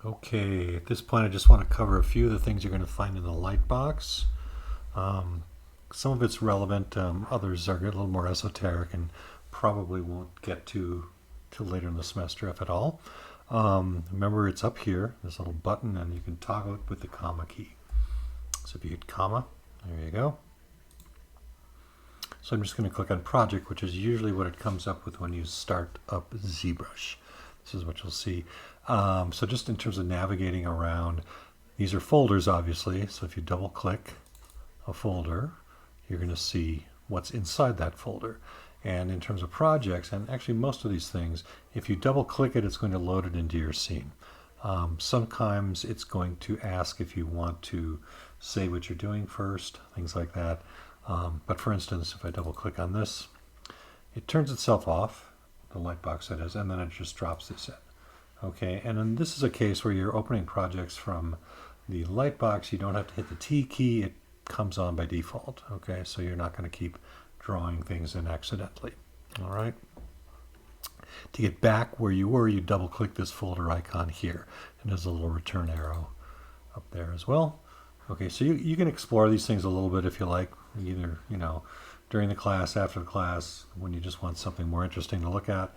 Okay, at this point I just want to cover a few of the things you're going to find in the Lightbox. Um, some of it's relevant, others are a little more esoteric and probably won't get to till later in the semester, if at all. Remember, it's up here, this little button, and you can toggle it with the comma key. So if you hit comma, there you go. So I'm just going to click on project, which is usually what it comes up with when you start up ZBrush. This is what you'll see. So just in terms of navigating around, these are folders, obviously. So if you double click a folder, you're going to see what's inside that folder. And in terms of projects, and actually most of these things, if you double click it, it's going to load it into your scene. Sometimes it's going to ask if you want to say what you're doing first, things like that. But for instance, if I double click on this, it turns itself off, the Lightbox that is, and then it just drops this in. Okay, and then this is a case where you're opening projects from the Lightbox. You don't have to hit the T key. It comes on by default. Okay, so you're not going to keep drawing things in accidentally. All right. To get back where you were, you double click this folder icon here, and there's a little return arrow up there as well. Okay, so you can explore these things a little bit if you like, either, during the class, after the class, when you just want something more interesting to look at.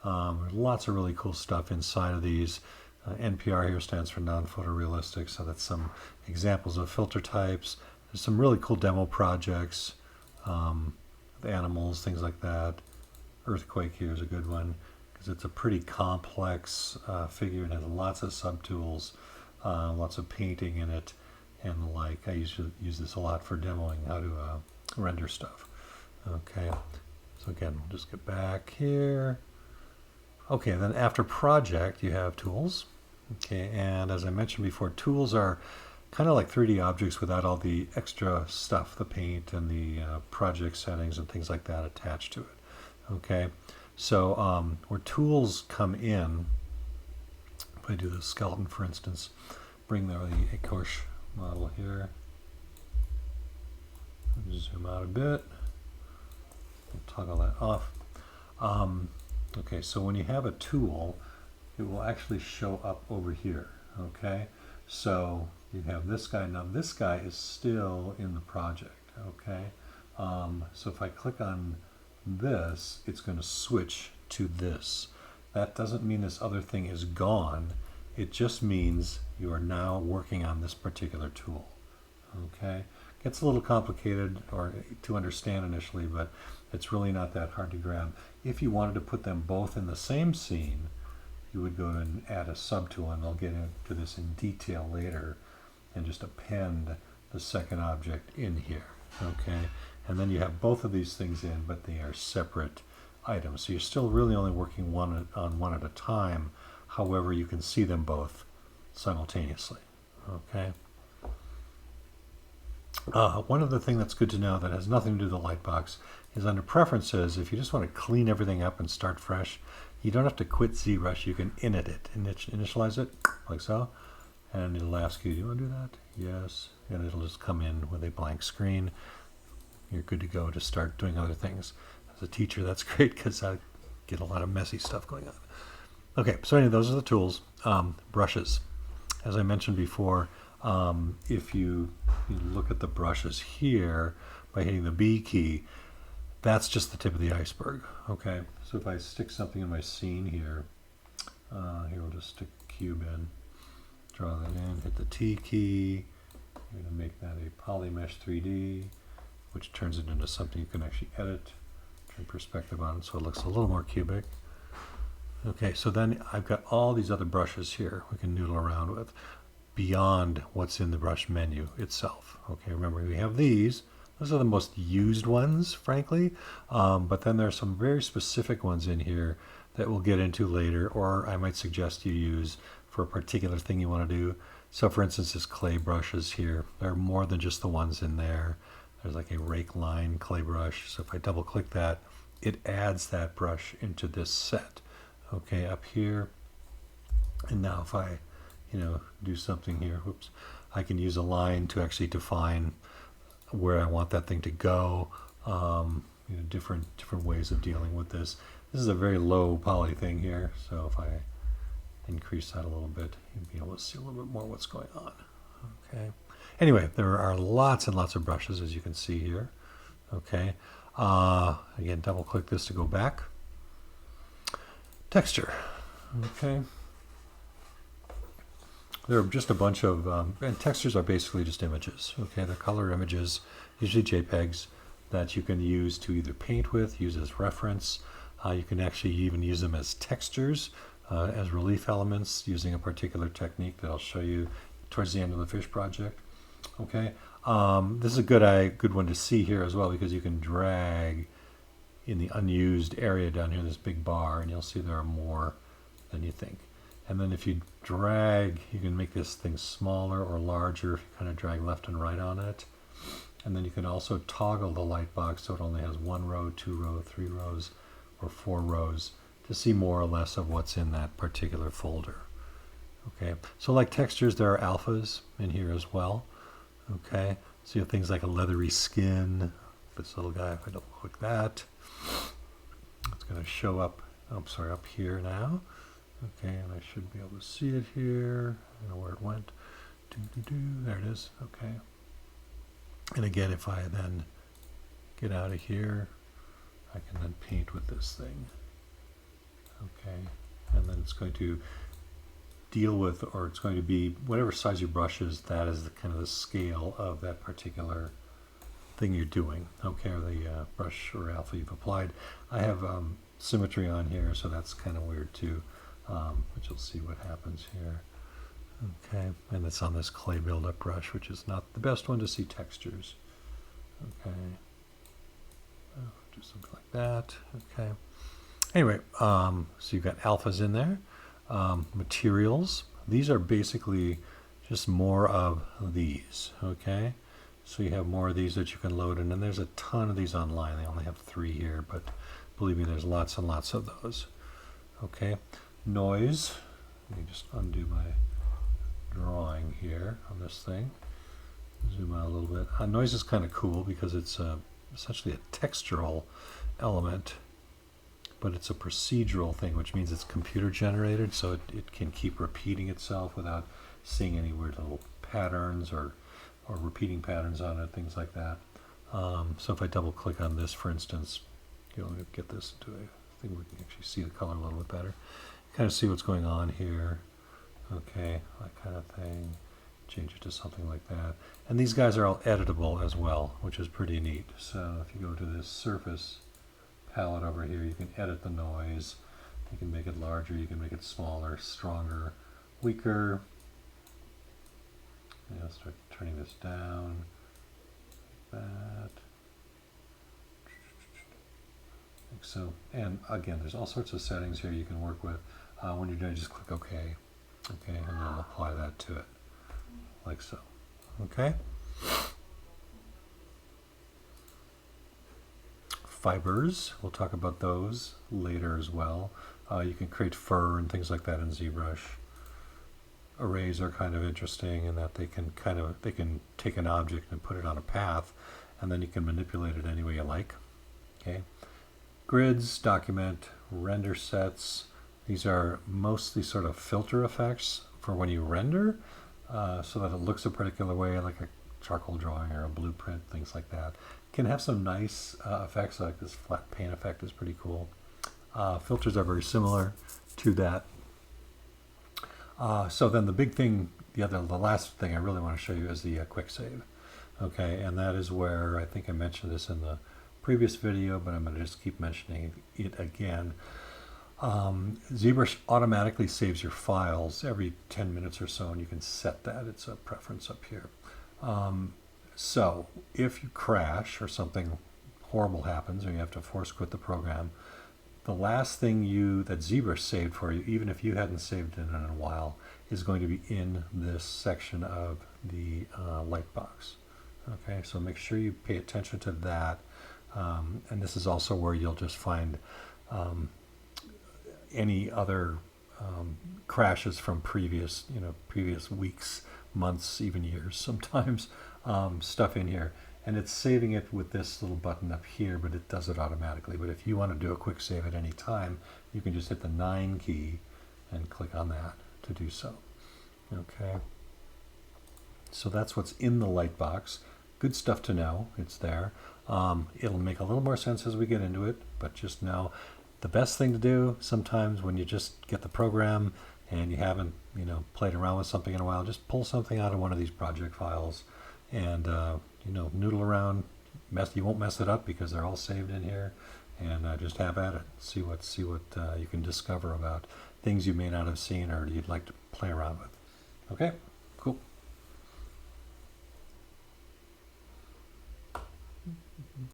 There's lots of really cool stuff inside of these. NPR here stands for non-photorealistic, so that's some examples of filter types. There's some really cool demo projects, animals, things like that. Earthquake here is a good one because it's a pretty complex figure and has lots of subtools, lots of painting in it, and the like. I used to use this a lot for demoing how to render stuff. Okay, so again, we'll just get back here. Okay, then after project, you have tools. Okay, and as I mentioned before, tools are kind of like 3D objects without all the extra stuff, the paint and the project settings and things like that attached to it. Okay, so where tools come in, if I do the skeleton, for instance, bring the Akosh model here, zoom out a bit, toggle that off. Okay, so when you have a tool, it will actually show up over here. Okay, so you have this guy. Now this guy is still in the project. Okay, so if I click on this, it's going to switch to this. That doesn't mean this other thing is gone. It just means you are now working on this particular tool. Okay, gets a little complicated or to understand initially, but it's really not that hard to grab. If you wanted to put them both in the same scene, you would go and add a subtool, and I'll get into this in detail later, and just append the second object in here. Okay, and then you have both of these things in, but they are separate items. So you're still really only working on one at a time. However, you can see them both simultaneously. Okay. One other thing that's good to know that has nothing to do with the Lightbox is under Preferences, if you just want to clean everything up and start fresh, you don't have to quit ZBrush. You can init it, initialize it, like so, and it'll ask you, do you want to do that? Yes, and it'll just come in with a blank screen. You're good to go to start doing other things. As a teacher, that's great because I get a lot of messy stuff going on. Okay, so anyway, those are the tools. Brushes. As I mentioned before, if you look at the brushes here by hitting the B key, that's just the tip of the iceberg. Okay, so if I stick something in my scene here, here we'll just stick a cube in, draw that in, hit the T key. I'm going to make that a polymesh 3D, which turns it into something you can actually edit, turn perspective on, so it looks a little more cubic. Okay, so then I've got all these other brushes here we can noodle around with beyond what's in the brush menu itself. Okay, remember we have these. Those are the most used ones, frankly, but then there are some very specific ones in here that we'll get into later, or I might suggest you use for a particular thing you want to do. So for instance, this clay brushes here, there are more than just the ones in there. There's like a rake line clay brush, so if I double click that, it adds that brush into this set. Okay, up here, and now if I do something here, whoops, I can use a line to actually define where I want that thing to go. Different ways of dealing with this. This is a very low poly thing here, so if I increase that a little bit, you'll be able to see a little bit more what's going on. Okay. Anyway, there are lots and lots of brushes, as you can see here. Okay. Again, double click this to go back. Texture. Okay. There are just a bunch of, and textures are basically just images. Okay, they're color images, usually JPEGs, that you can use to either paint with, use as reference. You can actually even use them as textures, as relief elements, using a particular technique that I'll show you towards the end of the fish project. Okay, this is a good one to see here as well, because you can drag in the unused area down here, this big bar, and you'll see there are more than you think. And then if you drag, you can make this thing smaller or larger if you kind of drag left and right on it. And then you can also toggle the Lightbox so it only has 1 row, 2 row, 3 rows, or 4 rows to see more or less of what's in that particular folder. Okay, so like textures, there are alphas in here as well. Okay, so you have things like a leathery skin. This little guy, if I double click that, it's going to show up, up here now. Okay, and I should be able to see it here. I don't know where it went. There it is. Okay. And again, if I then get out of here, I can then paint with this thing. Okay, and then it's going to deal with, or it's going to be whatever size your brush is, that is the kind of the scale of that particular thing you're doing. Okay, or the brush or alpha you've applied. I have symmetry on here, so that's kind of weird too. But you'll see what happens here. Okay, and it's on this clay buildup brush, which is not the best one to see textures. Okay, do something like that. Okay. Anyway, so you've got alphas in there. Materials. These are basically just more of these. Okay, so you have more of these that you can load in, and there's a ton of these online. They only have 3 here, but believe me, there's lots and lots of those. Okay. Noise. Let me just undo my drawing here on this thing. Zoom out a little bit. Noise is kind of cool because it's essentially a textural element, but it's a procedural thing, which means it's computer generated, so it can keep repeating itself without seeing any weird little patterns or repeating patterns on it, things like that. So if I double click on this, for instance, you'll get this to a thing where we can actually see the color a little bit better. Kind of see what's going on here. Okay, that kind of thing. Change it to something like that. And these guys are all editable as well, which is pretty neat. So if you go to this surface palette over here, you can edit the noise. You can make it larger, you can make it smaller, stronger, weaker. And I'll start turning this down like that. Like so. And again, there's all sorts of settings here you can work with. When you're done, just click OK. Okay, and then apply that to it, like so. Okay. Fibers, we'll talk about those later as well. You can create fur and things like that in ZBrush. Arrays are kind of interesting in that they can take an object and put it on a path, and then you can manipulate it any way you like. Okay. Grids, document, render sets. These are mostly sort of filter effects for when you render, so that it looks a particular way, like a charcoal drawing or a blueprint, things like that. Can have some nice effects, like this flat paint effect is pretty cool. Filters are very similar to that. So then the big thing, the last thing I really want to show you is the quick save. Okay, and that is where I think I mentioned this in the previous video, but I'm going to just keep mentioning it again. ZBrush automatically saves your files every 10 minutes or so, and you can set that. It's a preference up here. So if you crash or something horrible happens or you have to force quit the program, the last thing that ZBrush saved for you, even if you hadn't saved it in a while, is going to be in this section of the Lightbox. Okay, so make sure you pay attention to that. And this is also where you'll just find any other crashes from previous weeks, months, even years sometimes, stuff in here. And it's saving it with this little button up here, but it does it automatically. But if you want to do a quick save at any time, you can just hit the 9 key and click on that to do so. Okay. So that's what's in the Lightbox. Good stuff to know. It's there. It'll make a little more sense as we get into it, but just know the best thing to do sometimes when you just get the program and you haven't, played around with something in a while, just pull something out of one of these project files and, noodle around. You won't mess it up because they're all saved in here, and just have at it. See what you can discover about things you may not have seen or you'd like to play around with. Okay, cool.